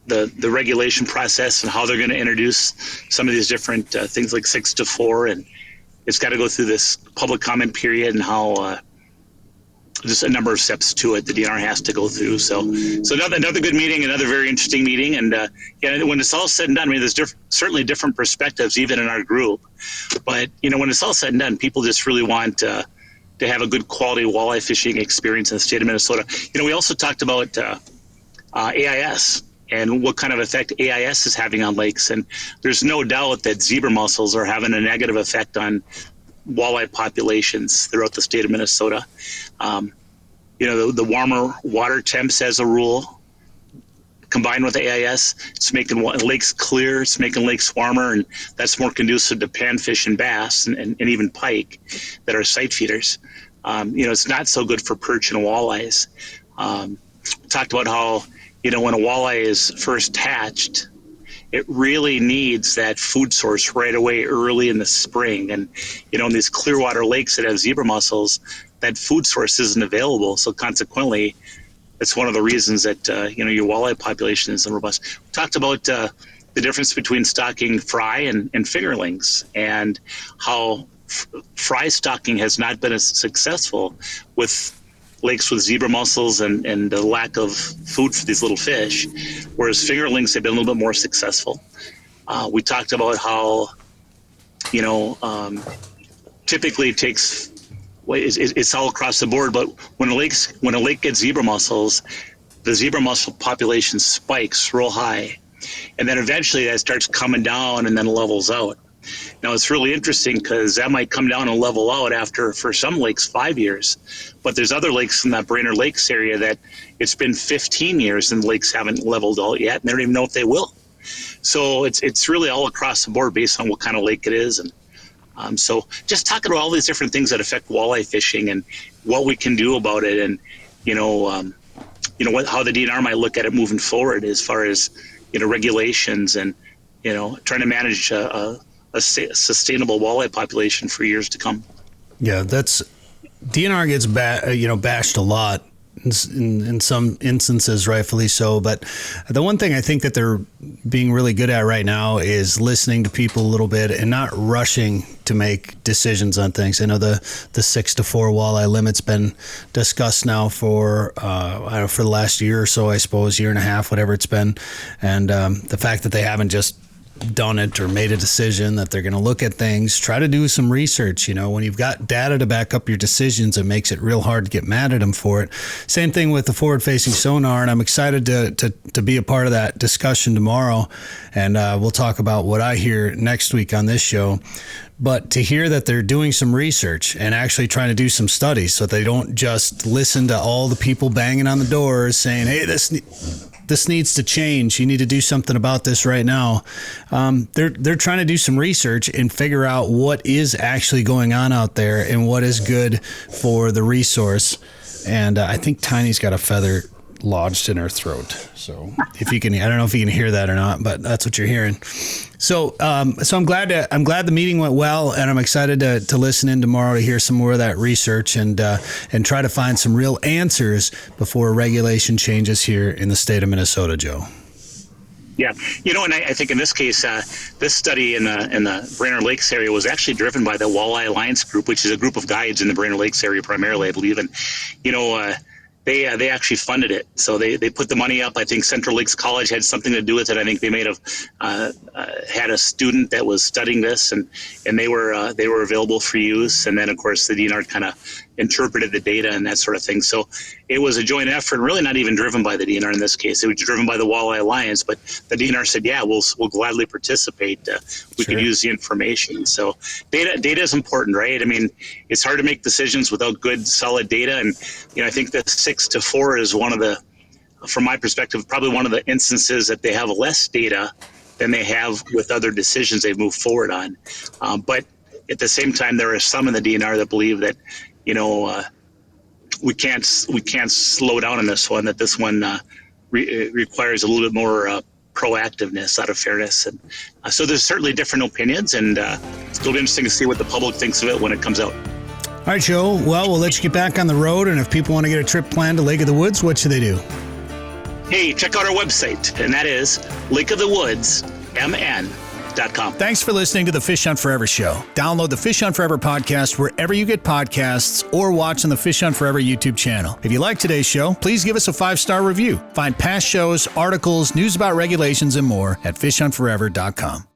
the regulation process and how they're going to introduce some of these different things like 6-4, and it's got to go through this public comment period, and how just a number of steps to it the DNR has to go through. So another good meeting, another very interesting meeting. And when it's all said and done, I mean, there's certainly different perspectives even in our group. But, when it's all said and done, people just really want to have a good quality walleye fishing experience in the state of Minnesota. We also talked about AIS and what kind of effect AIS is having on lakes. And there's no doubt that zebra mussels are having a negative effect on walleye populations throughout the state of Minnesota. The warmer water temps, as a rule, combined with AIS, it's making lakes clear, it's making lakes warmer, and that's more conducive to panfish and bass and even pike that are sight feeders. It's not so good for perch and walleyes. Talked about how, when a walleye is first hatched, it really needs that food source right away early in the spring. And, in these clear water lakes that have zebra mussels, that food source isn't available. So consequently, it's one of the reasons that, your walleye population isn't robust. We talked about the difference between stocking fry and fingerlings, and how fry stocking has not been as successful with lakes with zebra mussels and the lack of food for these little fish, whereas fingerlings have been a little bit more successful. We talked about how, typically it takes, it's all across the board, but when a lake gets zebra mussels, the zebra mussel population spikes real high, and then eventually that starts coming down and then levels out. Now, it's really interesting because that might come down and level out after, for some lakes, 5 years. But there's other lakes in that Brainerd Lakes area that it's been 15 years and the lakes haven't leveled out yet, and they don't even know if they will. So it's really all across the board based on what kind of lake it is. And so just talking about all these different things that affect walleye fishing and what we can do about it, and, how the DNR might look at it moving forward as far as, regulations and, trying to manage a sustainable walleye population for years to come. Yeah, DNR gets bashed a lot in some instances, rightfully so. But the one thing I think that they're being really good at right now is listening to people a little bit and not rushing to make decisions on things. I know the 6 to 4 walleye limit's been discussed now for for the last year or so, I suppose, year and a half, whatever it's been. And the fact that they haven't just done it or made a decision, that they're going to look at things, try to do some research. You know, when you've got data to back up your decisions, it makes it real hard to get mad at them for it. Same thing with the forward-facing sonar, and I'm excited to be a part of that discussion tomorrow, and we'll talk about what I hear next week on this show. But to hear that they're doing some research and actually trying to do some studies so they don't just listen to all the people banging on the doors saying, hey, this needs to change. You need to do something about this right now. They're trying to do some research and figure out what is actually going on out there and what is good for the resource. And I think Tiny's got a feather lodged in her throat. So if you can, I don't know if you can hear that or not, but that's what you're hearing. So I'm glad the meeting went well, and I'm excited to listen in tomorrow to hear some more of that research and try to find some real answers before regulation changes here in the state of Minnesota, Joe. Yeah, and I think in this case, this study in the Brainerd Lakes area was actually driven by the Walleye Alliance Group, which is a group of guides in the Brainerd Lakes area primarily, I believe. And they actually funded it. So they put the money up. I think Central Lakes College had something to do with it. I think they may have had a student that was studying this, and they were available for use. And then, of course, the DNR kind of interpreted the data and that sort of thing. So it was a joint effort, really not even driven by the DNR in this case. It was driven by the Walleye Alliance, but the DNR said, yeah, we'll gladly participate. We could use the information. So data is important, right? I mean, it's hard to make decisions without good, solid data. And, I think the 6 to 4 is one of the, from my perspective, probably one of the instances that they have less data than they have with other decisions they've moved forward on. But at the same time, there are some in the DNR that believe that, we can't slow down on this one, that this one requires a little bit more proactiveness out of fairness. And so there's certainly different opinions, and it'll be interesting to see what the public thinks of it when it comes out. All right, Joe. Well, we'll let you get back on the road, and if people want to get a trip planned to Lake of the Woods, what should they do? Hey, check out our website, and that is lakeofthewoodsmn.com. Thanks for listening to the Fish Hunt Forever show. Download the Fish Hunt Forever podcast wherever you get podcasts or watch on the Fish Hunt Forever YouTube channel. If you like today's show, please give us a 5-star review. Find past shows, articles, news about regulations, and more at fishhuntforever.com.